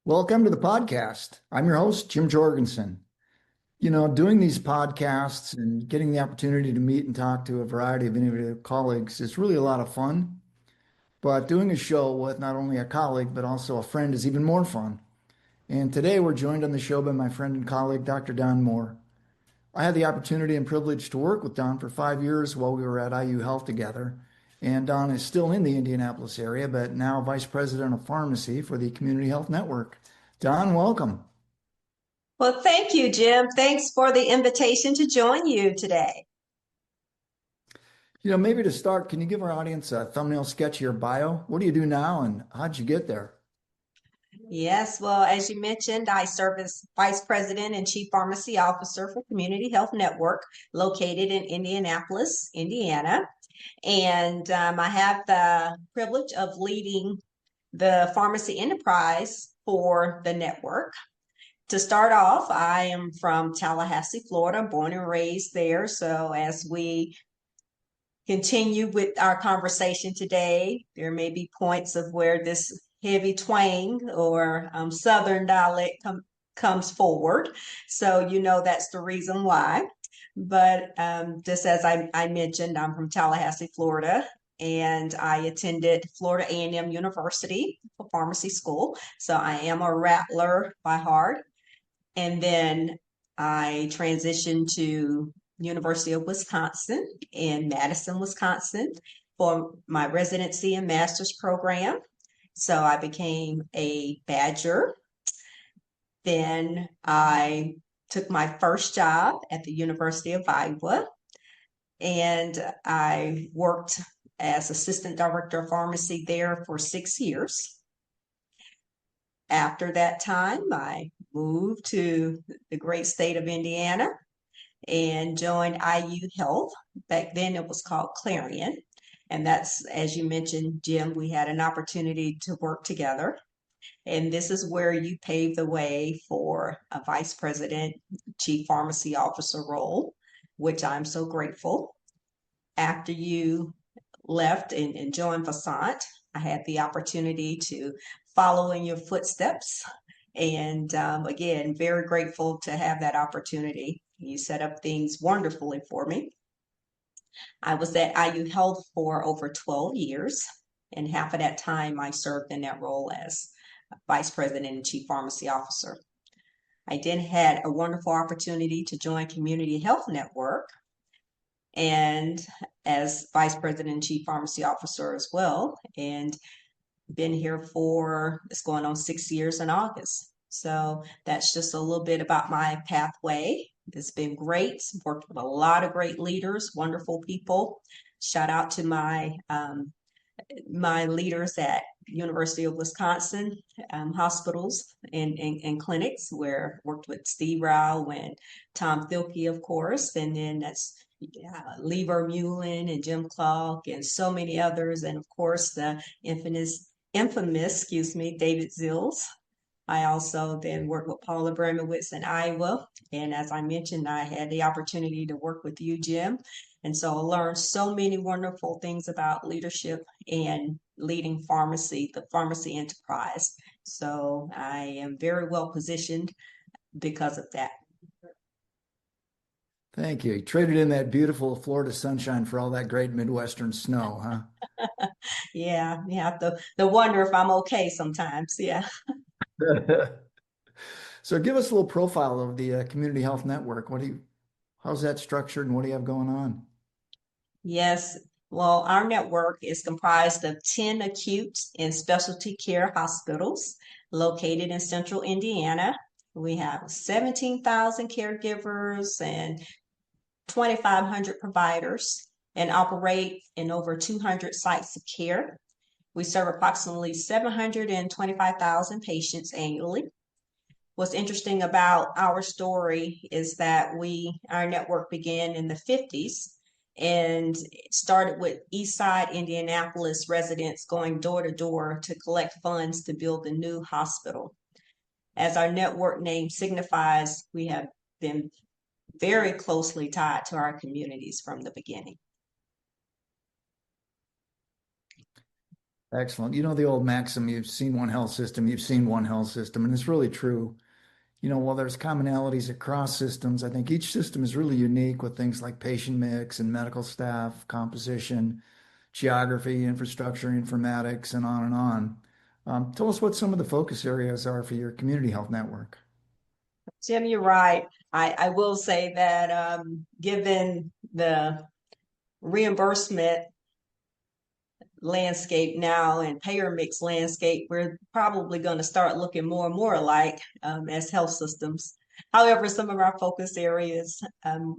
Welcome to the podcast. I'm your host, Jim Jorgenson. Doing these podcasts and getting the opportunity to meet and talk to a variety of innovative colleagues is really a lot of fun. But doing a show with not only a colleague, but also a friend is even more fun. And today we're joined on the show by my friend and colleague, Dr. Don Moore. I had the opportunity and privilege to work with Don for 5 years while we were at IU Health together. And Don is still in the Indianapolis area, but now Vice President of Pharmacy for the Community Health Network. Don, welcome. Well, thank you, Jim. Thanks for the invitation to join you today. Maybe to start, can you give our audience a thumbnail sketch of your bio? What do you do now and how'd you get there? Yes, well, as you mentioned, I serve as Vice President and Chief Pharmacy Officer for Community Health Network, located in Indianapolis, Indiana. And I have the privilege of leading the pharmacy enterprise for the network. To start off, I am from Tallahassee, Florida, born and raised there. So as we continue with our conversation today, there may be points of where this heavy twang or Southern dialect comes forward. So, that's the reason why. But just as I mentioned, I'm from Tallahassee, Florida, and I attended Florida A&M University for pharmacy school. So I am a Rattler by heart. And then I transitioned to University of Wisconsin in Madison, Wisconsin for my residency and master's program. So I became a Badger. Then I took my first job at the University of Iowa, and I worked as assistant director of pharmacy there for 6 years. After that time, I moved to the great state of Indiana and joined IU Health. Back then it was called Clarion. And that's, as you mentioned, Jim, we had an opportunity to work together. And this is where you paved the way for a vice president, chief pharmacy officer role, which I'm so grateful. After you left and joined Vasant, I had the opportunity to follow in your footsteps. And again, very grateful to have that opportunity. You set up things wonderfully for me. I was at IU Health for over 12 years, and half of that time I served in that role as Vice President and Chief Pharmacy Officer. I then had a wonderful opportunity to join Community Health Network and as Vice President and Chief Pharmacy Officer as well, and been here for, it's going on 6 years in August. So that's just a little bit about my pathway. It's been great. Worked with a lot of great leaders, wonderful people. Shout out to my leaders at University of Wisconsin hospitals and clinics, where I worked with Steve Rao and Tom Thilke, of course, and then that's Lever Mullen and Jim Clark and so many others, and of course the infamous, David Zills. I also then worked with Paula Abramowitz in Iowa. And as I mentioned, I had the opportunity to work with you, Jim. And so I learned so many wonderful things about leadership and leading pharmacy, the pharmacy enterprise. So I am very well positioned because of that. Thank you. You traded in that beautiful Florida sunshine for all that great Midwestern snow, Yeah, you have to wonder if I'm okay sometimes. Yeah. huh? So give us a little profile of the Community Health Network. How's that structured and what do you have going on? Yes. Well, our network is comprised of 10 acute and specialty care hospitals located in central Indiana. We have 17,000 caregivers and 2,500 providers and operate in over 200 sites of care. We serve approximately 725,000 patients annually. What's interesting about our story is that our network began in the 50s and it started with Eastside Indianapolis residents going door to door to collect funds to build a new hospital. As our network name signifies, we have been very closely tied to our communities from the beginning. Excellent. You know the old maxim, you've seen one health system, you've seen one health system, and it's really true. While there's commonalities across systems, I think each system is really unique with things like patient mix and medical staff, composition, geography, infrastructure, informatics, and on and on. Tell us what some of the focus areas are for your community health network. Jim, you're right. I will say that given the reimbursement landscape now and payer mix landscape, we're probably going to start looking more and more alike as health systems. However, some of our focus areas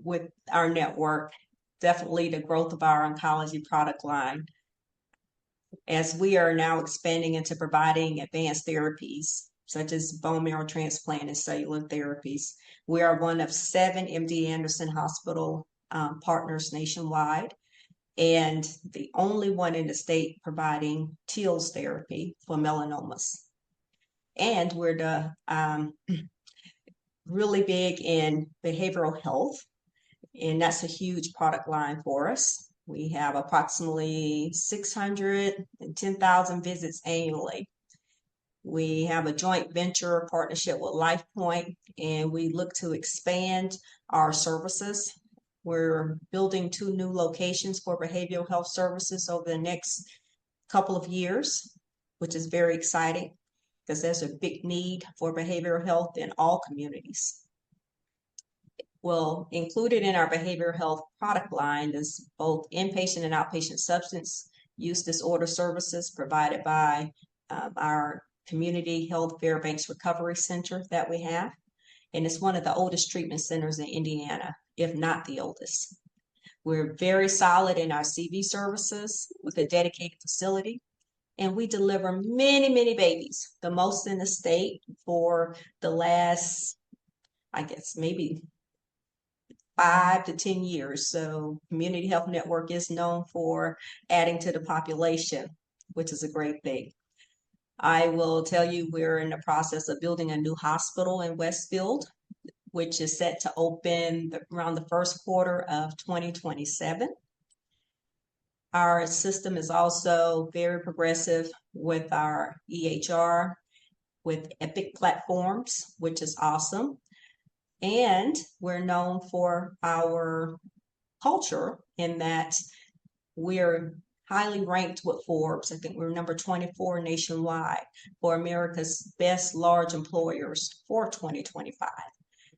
with our network, definitely the growth of our oncology product line, as we are now expanding into providing advanced therapies such as bone marrow transplant and cellular therapies. We are one of 7 MD Anderson Hospital partners nationwide, and the only one in the state providing TILS therapy for melanomas. And we're the really big in behavioral health, and that's a huge product line for us. We have approximately 610,000 visits annually. We have a joint venture partnership with LifePoint, and we look to expand our services. We're building 2 new locations for behavioral health services over the next couple of years, which is very exciting because there's a big need for behavioral health in all communities. Well, included in our behavioral health product line is both inpatient and outpatient substance use disorder services provided by our Community Health Fairbanks Recovery Center that we have. And it's one of the oldest treatment centers in Indiana, if not the oldest. We're very solid in our CV services with a dedicated facility. And we deliver many, many babies, the most in the state for the last, I guess, maybe 5 to 10 years. So Community Health Network is known for adding to the population, which is a great thing. I will tell you we're in the process of building a new hospital in Westfield, which is set to open around the first quarter of 2027. Our system is also very progressive with our EHR, with Epic platforms, which is awesome. And we're known for our culture in that we're highly ranked with Forbes. I think we're number 24 nationwide for America's best large employers for 2025.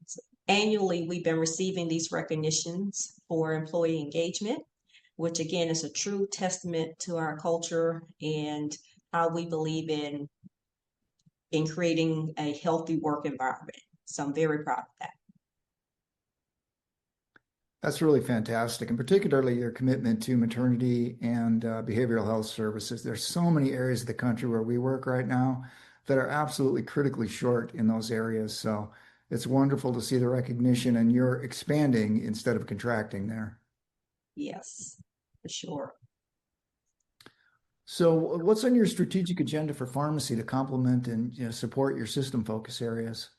So annually, we've been receiving these recognitions for employee engagement, which again is a true testament to our culture and how we believe in creating a healthy work environment. So I'm very proud of that. That's really fantastic, and particularly your commitment to maternity and behavioral health services. There's so many areas of the country where we work right now that are absolutely critically short in those areas. So it's wonderful to see the recognition, and you're expanding instead of contracting there. Yes, for sure. So what's on your strategic agenda for pharmacy to complement and support your system focus areas?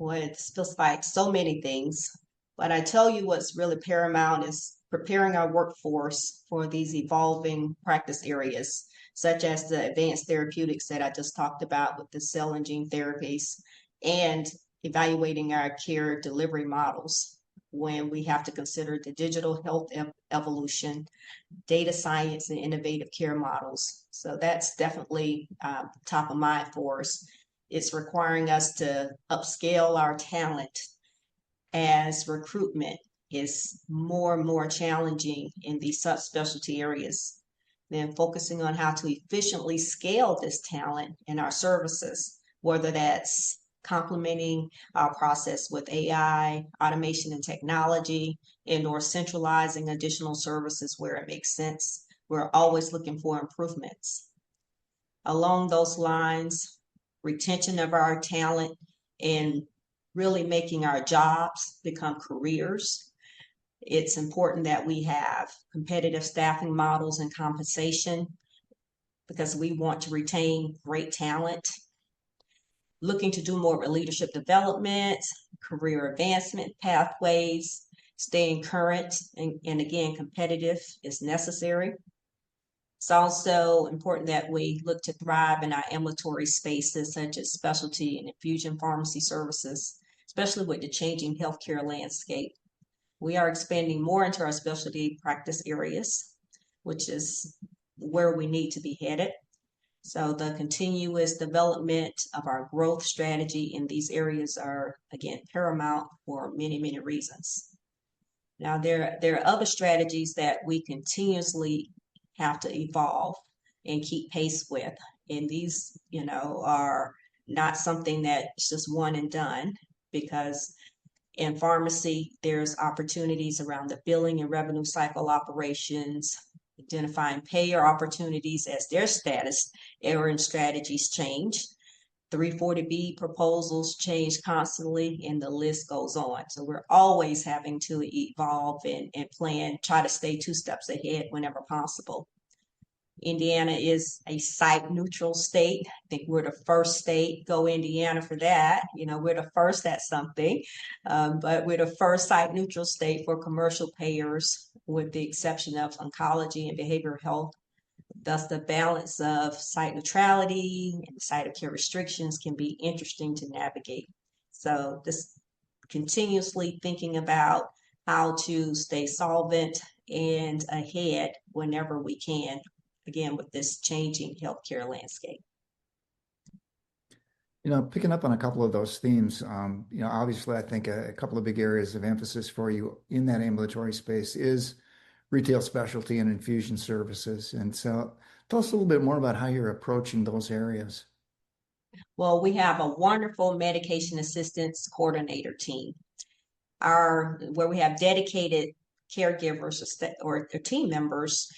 Well, it feels like so many things. But I tell you what's really paramount is preparing our workforce for these evolving practice areas, such as the advanced therapeutics that I just talked about with the cell and gene therapies, and evaluating our care delivery models when we have to consider the digital health evolution, data science, and innovative care models. So that's definitely top of mind for us. It's requiring us to upscale our talent as recruitment is more and more challenging in these subspecialty areas. Then focusing on how to efficiently scale this talent in our services, whether that's complementing our process with AI, automation and technology, and or centralizing additional services where it makes sense. We're always looking for improvements. Along those lines, retention of our talent and really making our jobs become careers. It's important that we have competitive staffing models and compensation because we want to retain great talent. Looking to do more with leadership development, career advancement pathways, staying current and again, competitive is necessary. It's also important that we look to thrive in our ambulatory spaces such as specialty and infusion pharmacy services, especially with the changing healthcare landscape. We are expanding more into our specialty practice areas, which is where we need to be headed. So the continuous development of our growth strategy in these areas are, again, paramount for many, many reasons. Now, there are other strategies that we continuously have to evolve and keep pace with. And these, are not something that's just one and done, because in pharmacy, there's opportunities around the billing and revenue cycle operations, identifying payer opportunities as their status error and strategies change. 340B proposals change constantly, and the list goes on. So we're always having to evolve and plan, try to stay 2 steps ahead whenever possible. Indiana is a site neutral state. I think we're the first state. Go Indiana for that. We're the first at something, but we're the first site neutral state for commercial payers, with the exception of oncology and behavioral health. Thus, the balance of site neutrality and site of care restrictions can be interesting to navigate. So, just continuously thinking about how to stay solvent and ahead whenever we can, again, with this changing healthcare landscape. Picking up on a couple of those themes, obviously I think a couple of big areas of emphasis for you in that ambulatory space is retail specialty and infusion services. And so tell us a little bit more about how you're approaching those areas. Well, we have a wonderful medication assistance coordinator team, where we have dedicated caregivers or team members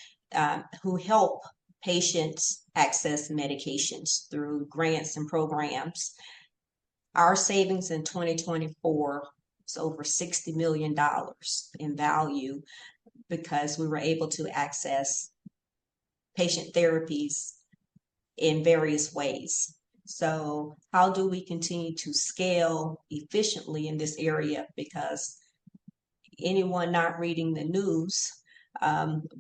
who help patients access medications through grants and programs. Our savings in 2024 is over $60 million in value, because we were able to access patient therapies in various ways. So how do we continue to scale efficiently in this area? Because anyone not reading the news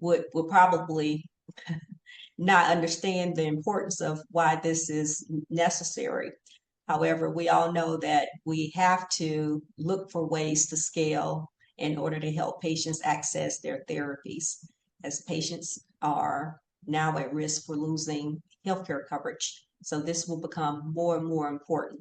would probably not understand the importance of why this is necessary. However, we all know that we have to look for ways to scale in order to help patients access their therapies, as patients are now at risk for losing healthcare coverage. So this will become more and more important.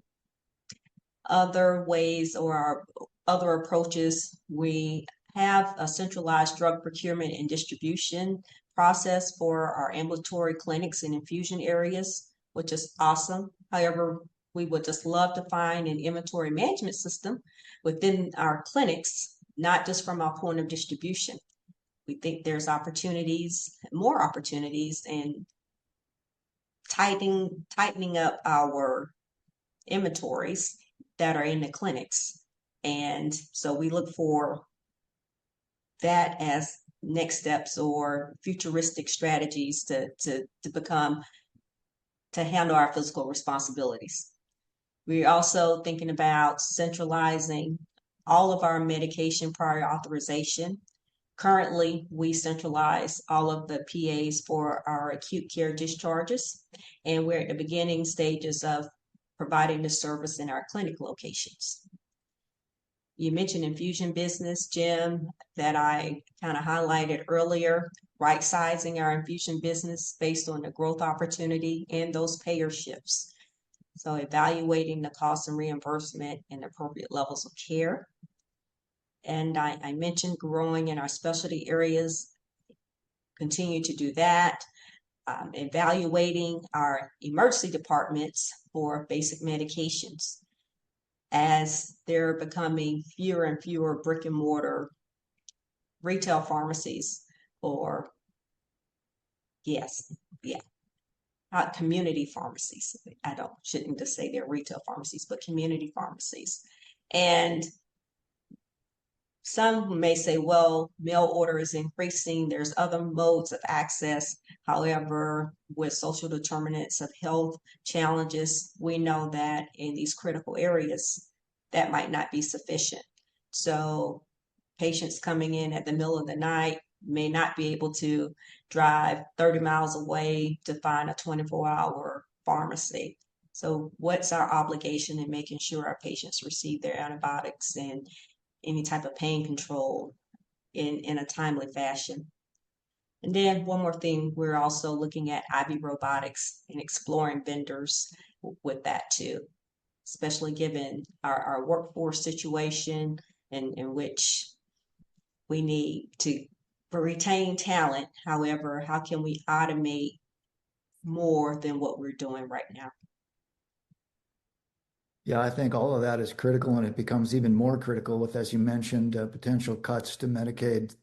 Other ways or our other approaches, we have a centralized drug procurement and distribution process for our ambulatory clinics and infusion areas, which is awesome. However, we would just love to find an inventory management system within our clinics, not just from our point of distribution. We think there's more opportunities in tightening up our inventories that are in the clinics. And so we look for that as next steps or futuristic strategies to handle our physical responsibilities. We're also thinking about centralizing all of our medication prior authorization. Currently, we centralize all of the PAs for our acute care discharges, and we're at the beginning stages of providing the service in our clinic locations. You mentioned infusion business, Jim, that I kind of highlighted earlier, right sizing our infusion business based on the growth opportunity and those payer shifts. So evaluating the cost and reimbursement and appropriate levels of care. And I mentioned growing in our specialty areas, continue to do that. Evaluating our emergency departments for basic medications, as there are becoming fewer and fewer brick and mortar retail pharmacies, or community pharmacies. Shouldn't just say they're retail pharmacies, but community pharmacies. And some may say, well, mail order is increasing. There's other modes of access. However, with social determinants of health challenges, we know that in these critical areas, that might not be sufficient. So patients coming in at the middle of the night may not be able to drive 30 miles away to find a 24-hour pharmacy. So what's our obligation in making sure our patients receive their antibiotics and any type of pain control in a timely fashion? And then one more thing, we're also looking at IV robotics and exploring vendors with that too, especially given our workforce situation in which we need to retain talent. However, how can we automate more than what we're doing right now? Yeah, I think all of that is critical, and it becomes even more critical with, as you mentioned, potential cuts to Medicaid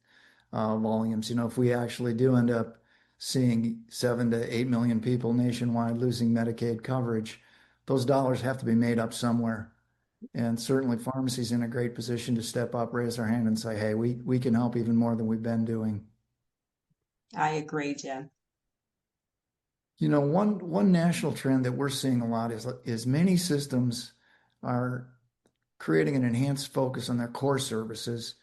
volumes. If we actually do end up seeing 7 to 8 million people nationwide losing Medicaid coverage, those dollars have to be made up somewhere. And certainly pharmacy's in a great position to step up, raise our hand and say, hey, we can help even more than we've been doing. I agree, Jim. One national trend that we're seeing a lot is many systems are creating an enhanced focus on their core services,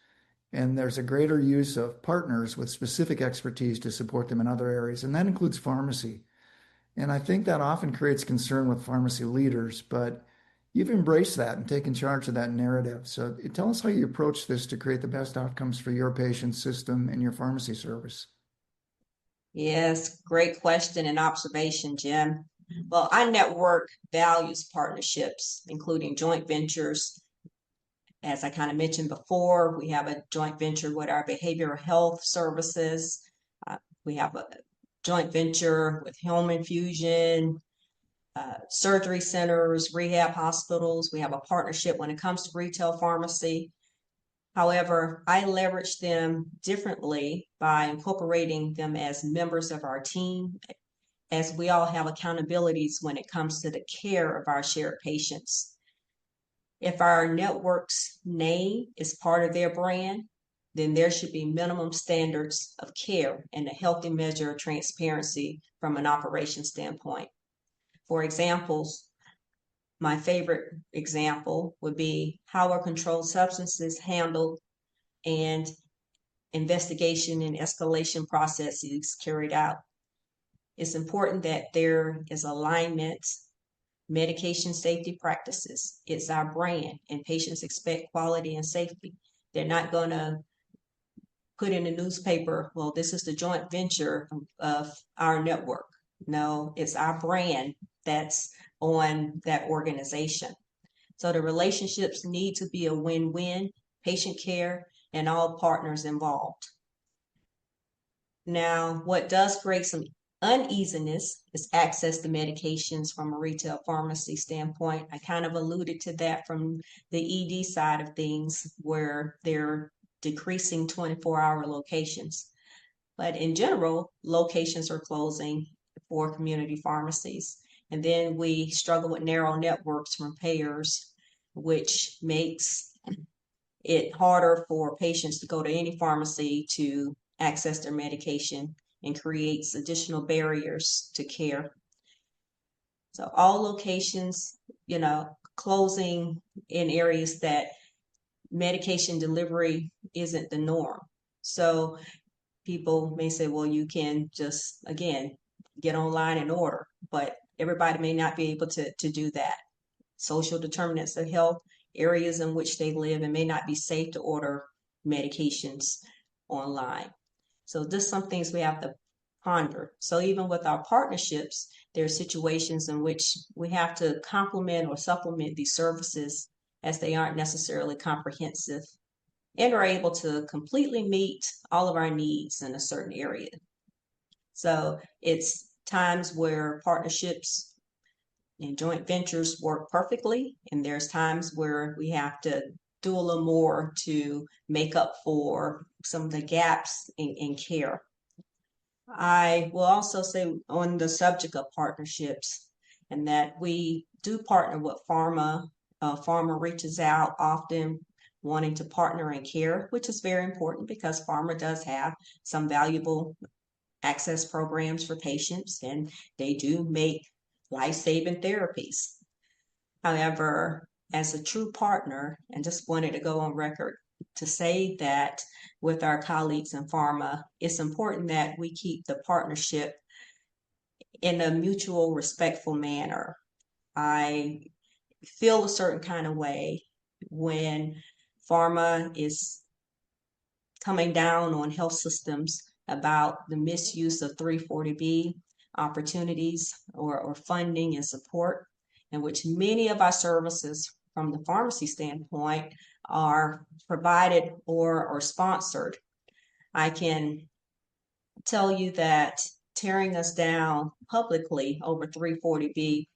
and there's a greater use of partners with specific expertise to support them in other areas, and that includes pharmacy. And I think that often creates concern with pharmacy leaders, but you've embraced that and taken charge of that narrative. So tell us how you approach this to create the best outcomes for your patient system and your pharmacy service. Yes, great question and observation, Jim. Well, our network values partnerships, including joint ventures. As I kind of mentioned before, we have a joint venture with our behavioral health services. We have a joint venture with home infusion, surgery centers, rehab hospitals. We have a partnership when it comes to retail pharmacy. However, I leverage them differently by incorporating them as members of our team, as we all have accountabilities when it comes to the care of our shared patients. If our network's name is part of their brand, then there should be minimum standards of care and a healthy measure of transparency from an operations standpoint. For examples, my favorite example would be how are controlled substances handled and investigation and escalation processes carried out. It's important that there is alignment, medication safety practices. It's our brand, and patients expect quality and safety. They're not going to put in a newspaper, well, this is the joint venture of our network. No, it's our brand that's on that organization. So the relationships need to be a win-win, patient care, and all partners involved. Now, what does create some uneasiness is access to medications from a retail pharmacy standpoint. I kind of alluded to that from the ED side of things, where they're decreasing 24-hour locations. But in general, locations are closing for community pharmacies. And then we struggle with narrow networks from payers, which makes it harder for patients to go to any pharmacy to access their medication and creates additional barriers to care. So all locations, closing in areas that medication delivery isn't the norm. So people may say, well, you can just, again, get online and order, but everybody may not be able to do that. Social determinants of health, areas in which they live, and may not be safe to order medications online. So just some things we have to ponder. So even with our partnerships, there are situations in which we have to complement or supplement these services as they aren't necessarily comprehensive and are able to completely meet all of our needs in a certain area. So it's times where partnerships and joint ventures work perfectly, and there's times where we have to do a little more to make up for some of the gaps in care. I will also say on the subject of partnerships, and that we do partner with pharma. Pharma reaches out often wanting to partner in care, which is very important because pharma does have some valuable access programs for patients, and they do make life-saving therapies. However, as a true partner, and just wanted to go on record, to say that with our colleagues in pharma, it's important that we keep the partnership in a mutual, respectful manner. I feel a certain kind of way when pharma is coming down on health systems about the misuse of 340B opportunities or funding and support, in which many of our services from the pharmacy standpoint are provided or sponsored. I can tell you that tearing us down publicly over 340B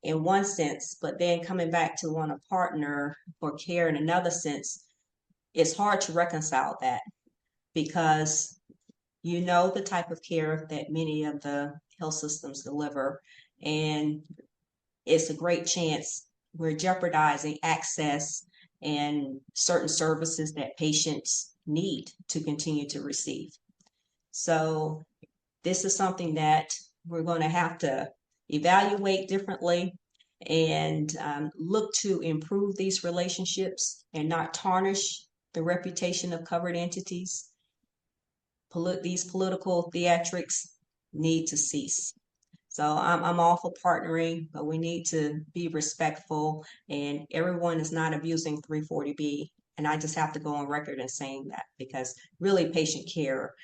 in one sense, but then coming back to want to partner for care in another sense, it's hard to reconcile that because you know the type of care that many of the health systems deliver, and it's a great chance we're jeopardizing access and certain services that patients need to continue to receive. So this is something that we're going to have to evaluate differently and look to improve these relationships and not tarnish the reputation of covered entities. These political theatrics need to cease. So I'm all for partnering, but we need to be respectful, and everyone is not abusing 340B. And I just have to go on record in saying that because really patient care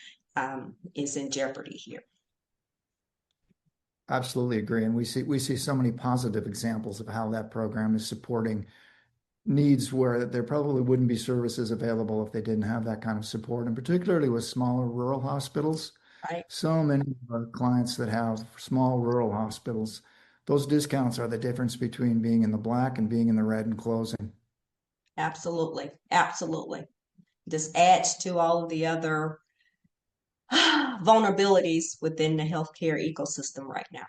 is in jeopardy here. Absolutely agree. And we see so many positive examples of how that program is supporting needs where there probably wouldn't be services available if they didn't have that kind of support, and particularly with smaller rural hospitals. Right? So many of our clients that have small rural hospitals, those discounts are the difference between being in the black and being in the red and closing. Absolutely. Absolutely. This adds to all of the other vulnerabilities within the healthcare ecosystem right now.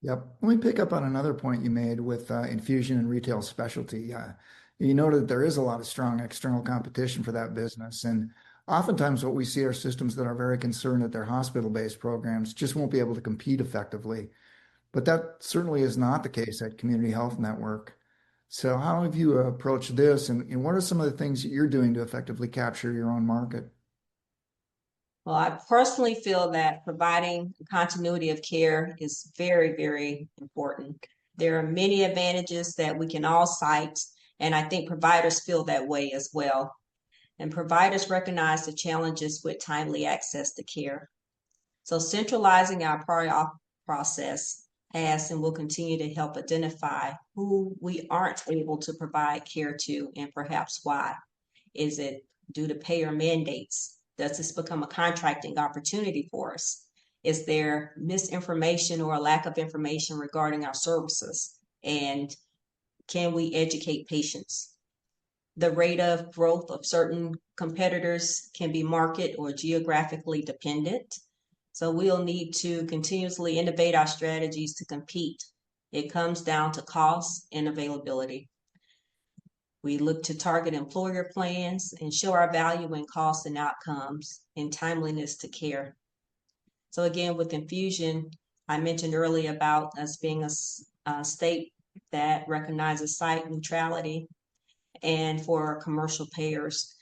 Yep. Let me pick up on another point you made with infusion and retail specialty. You noted that there is a lot of strong external competition for that business. And oftentimes, what we see are systems that are very concerned that their hospital-based programs just won't be able to compete effectively. But that certainly is not the case at Community Health Network. So, how have you approached this, and what are some of the things that you're doing to effectively capture your own market? Well, I personally feel that providing continuity of care is very, very important. There are many advantages that we can all cite, and I think providers feel that way as well. And providers recognize the challenges with timely access to care. So centralizing our prior auth process has and will continue to help identify who we aren't able to provide care to and perhaps why. Is it due to payer mandates? Does this become a contracting opportunity for us? Is there misinformation or a lack of information regarding our services? And can we educate patients? The rate of growth of certain competitors can be market or geographically dependent. So we'll need to continuously innovate our strategies to compete. It comes down to cost and availability. We look to target employer plans and show our value in cost and outcomes and timeliness to care. So again, with infusion, I mentioned earlier about us being a state that recognizes site neutrality and for commercial payers.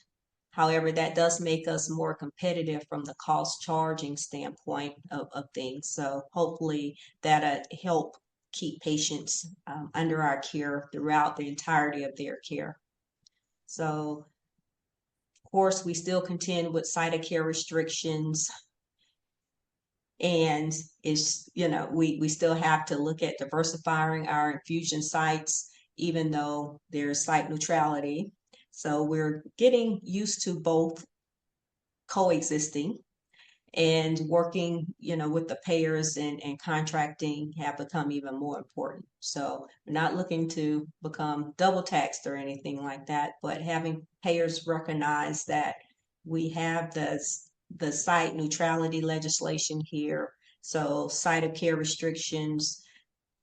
However, that does make us more competitive from the cost charging standpoint of things. So hopefully that'll help keep patients under our care throughout the entirety of their care. So, of course, we still contend with site of care restrictions, and we still have to look at diversifying our infusion sites, even though there's site neutrality. So we're getting used to both coexisting and working, with the payers and contracting have become even more important. So we're not looking to become double taxed or anything like that, but having payers recognize that we have the site neutrality legislation here. So site of care restrictions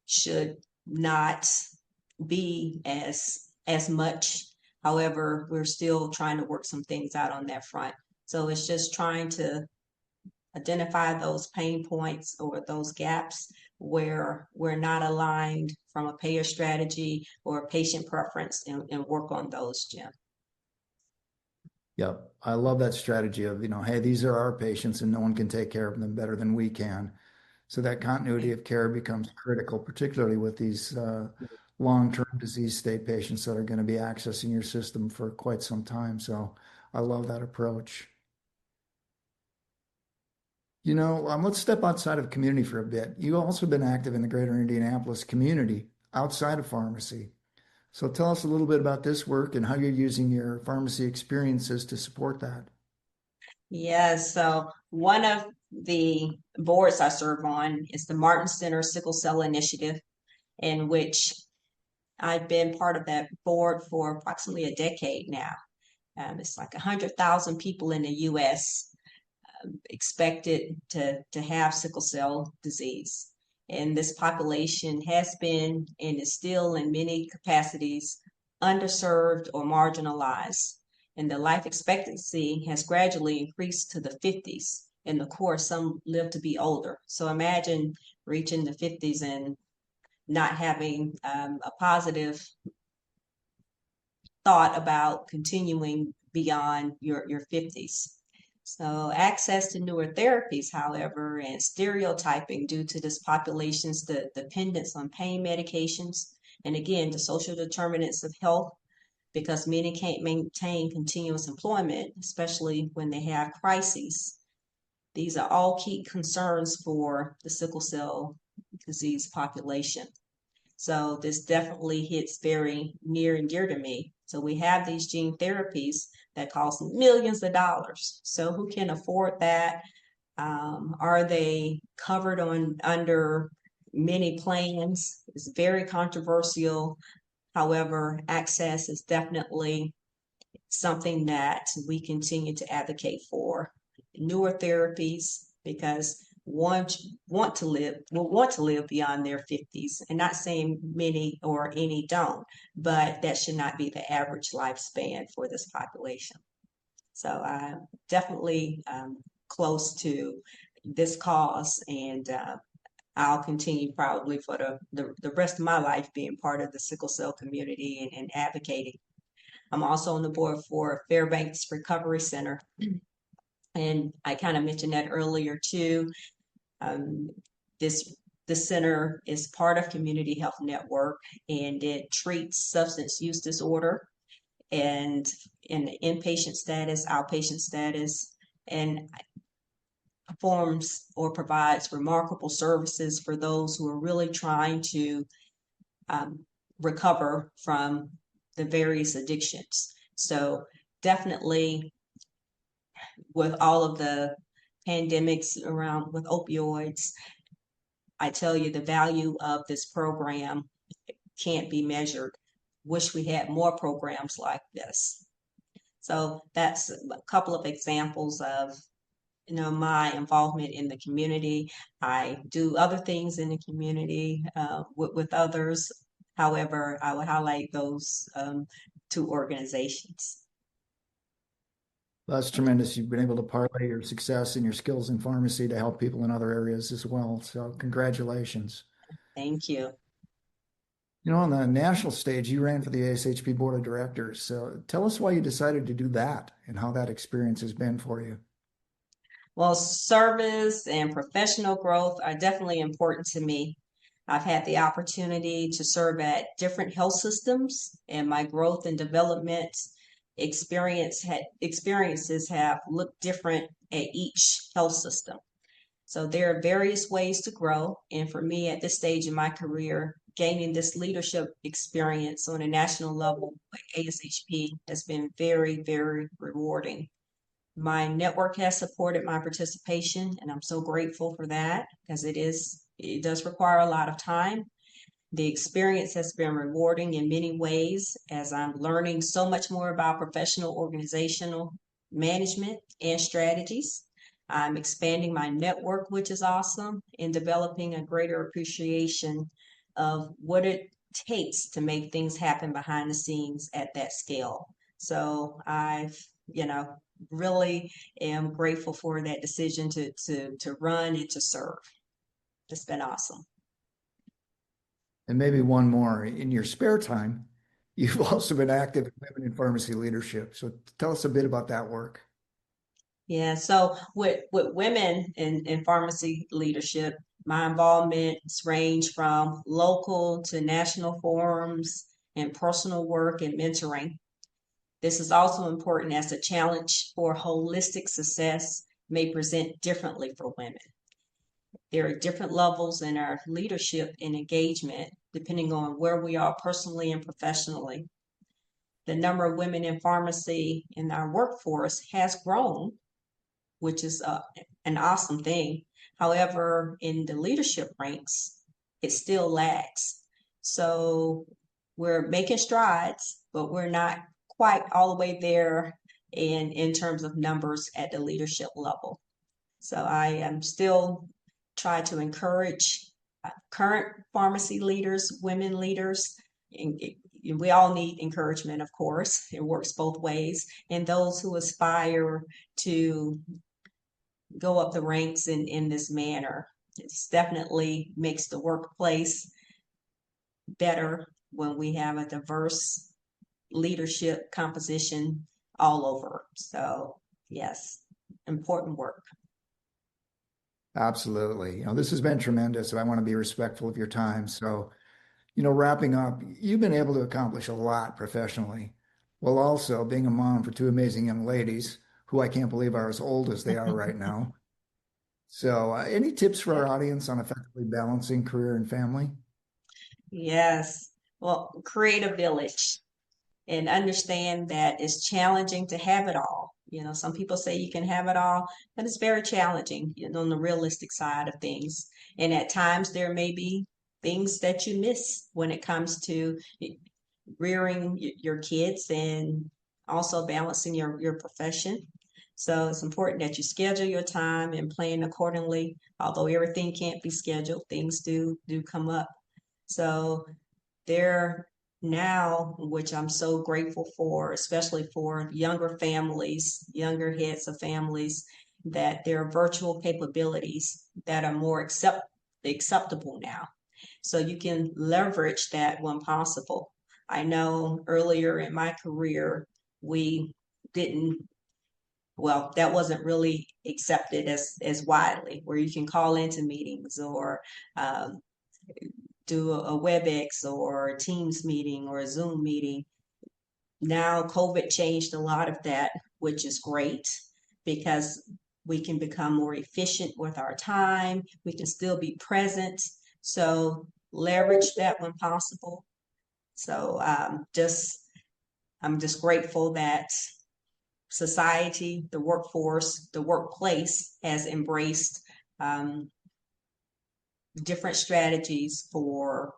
should not be as much. However, we're still trying to work some things out on that front. So it's just trying to identify those pain points or those gaps where we're not aligned from a payer strategy or a patient preference and work on those, Jim. Yep. I love that strategy of, hey, these are our patients and no one can take care of them better than we can. So that continuity of care becomes critical, particularly with these long-term disease state patients that are going to be accessing your system for quite some time. So I love that approach. Let's step outside of community for a bit. You've also been active in the greater Indianapolis community outside of pharmacy. So tell us a little bit about this work and how you're using your pharmacy experiences to support that. Yes, so one of the boards I serve on is the Martin Center Sickle Cell Initiative, in which I've been part of that board for approximately a decade now. It's like 100,000 people in the U.S. Expected to have sickle cell disease. And this population has been and is still in many capacities underserved or marginalized. And the life expectancy has gradually increased to the 50s. And of course, some live to be older. So imagine reaching the 50s and not having a positive thought about continuing beyond your 50s. So access to newer therapies, however, and stereotyping due to this population's dependence on pain medications, and again, the social determinants of health, because many can't maintain continuous employment, especially when they have crises. These are all key concerns for the sickle cell disease population. So this definitely hits very near and dear to me. So we have these gene therapies that cost millions of dollars. So who can afford that? Are they covered on under many plans? It's very controversial. However, access is definitely something that we continue to advocate for. Newer therapies, because one want to live beyond their 50s, and not saying many or any don't, but that should not be the average lifespan for this population. So I'm definitely close to this cause, and I'll continue probably for the rest of my life being part of the sickle cell community and advocating. I'm also on the board for Fairbanks Recovery Center, and I kind of mentioned that earlier too. Um, this the center is part of Community Health Network, and it treats substance use disorder and in inpatient status, outpatient status, and performs or provides remarkable services for those who are really trying to um, recover from the various addictions. So definitely with all of the pandemics around with opioids, I tell you the value of this program can't be measured. Wish we had more programs like this. So that's a couple of examples of my involvement in the community. I do other things in the community with others. However, I would highlight those two organizations. That's tremendous. You've been able to parlay your success and your skills in pharmacy to help people in other areas as well. So congratulations. Thank you. On the national stage, you ran for the ASHP Board of Directors. So tell us why you decided to do that and how that experience has been for you. Well, service and professional growth are definitely important to me. I've had the opportunity to serve at different health systems, and my growth and development experiences have looked different at each health system. So there are various ways to grow, and for me at this stage in my career, gaining this leadership experience on a national level with ASHP has been very, very rewarding. My network has supported my participation, and I'm so grateful for that because it does require a lot of time. The experience has been rewarding in many ways as I'm learning so much more about professional organizational management and strategies. I'm expanding my network, which is awesome, and developing a greater appreciation of what it takes to make things happen behind the scenes at that scale. So I've, really am grateful for that decision to run and to serve. It's been awesome. And maybe one more. In your spare time, You've also been active in women in pharmacy leadership. So tell us a bit about that work. Yeah, so with women in pharmacy leadership, my involvements range from local to national forums and personal work and mentoring. This is also important as the challenge for holistic success may present differently for women. There are different levels in our leadership and engagement depending on where we are personally and professionally. The number of women in pharmacy in our workforce has grown, which is an awesome thing. However, in the leadership ranks, it still lags. So we're making strides, but we're not quite all the way there in terms of numbers at the leadership level. So I am still trying to encourage current pharmacy leaders, women leaders, and we all need encouragement, of course. It works both ways. And those who aspire to go up the ranks in this manner. It definitely makes the workplace better when we have a diverse leadership composition all over. So, yes, important work. Absolutely. This has been tremendous. So I want to be respectful of your time. So, wrapping up, you've been able to accomplish a lot professionally, while also being a mom for two amazing young ladies who I can't believe are as old as they are right now. So, any tips for our audience on effectively balancing career and family? Yes. Well, create a village and understand that it's challenging to have it all. Some people say you can have it all, but it's very challenging, on the realistic side of things. And at times there may be things that you miss when it comes to rearing your kids and also balancing your profession. So it's important that you schedule your time and plan accordingly. Although everything can't be scheduled, things do come up. So there now, which I'm so grateful for, especially for younger families, younger heads of families, that there are virtual capabilities that are more acceptable now. So you can leverage that when possible. I know earlier in my career, we didn't, well, that wasn't really accepted as widely, where you can call into meetings or um, do a WebEx or a Teams meeting or a Zoom meeting. Now, COVID changed a lot of that, which is great because we can become more efficient with our time. We can still be present. So leverage that when possible. So I'm just grateful that society, the workforce, the workplace has embraced um, different strategies for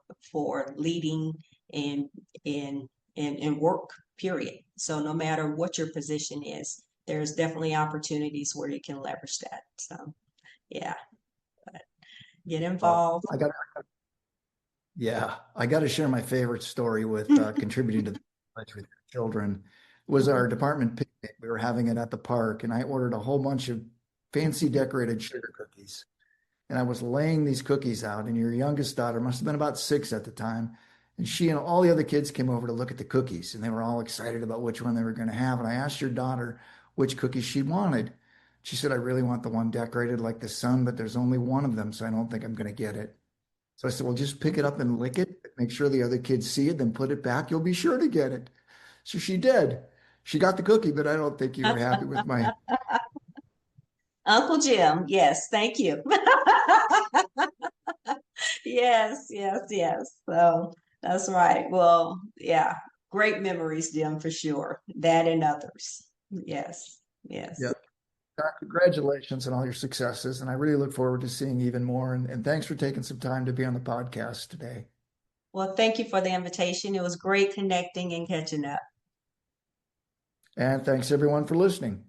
leading and in work, period. So no matter what your position is, there's definitely opportunities where you can leverage that. So yeah, but get Well, involved. I got to share my favorite story with contributing to the lunch with your children. It was our department picnic. We were having it at the park, and I ordered a whole bunch of fancy decorated sugar cookies. And I was laying these cookies out, and your youngest daughter must have been about 6 at the time. And she and all the other kids came over to look at the cookies, and they were all excited about which one they were going to have. And I asked your daughter which cookies she wanted. She said, I really want the one decorated like the sun, but there's only one of them, so I don't think I'm going to get it. So I said, well, just pick it up and lick it, make sure the other kids see it, then put it back. You'll be sure to get it. So she did. She got the cookie, but I don't think you were happy with my. Uncle Jim, yes, thank you. Yes, yes, yes. So that's right. Well, yeah, great memories, Jim, for sure. That and others. Yes, yes. Yeah. Congratulations on all your successes. And I really look forward to seeing even more. And thanks for taking some time to be on the podcast today. Well, thank you for the invitation. It was great connecting and catching up. And thanks everyone for listening.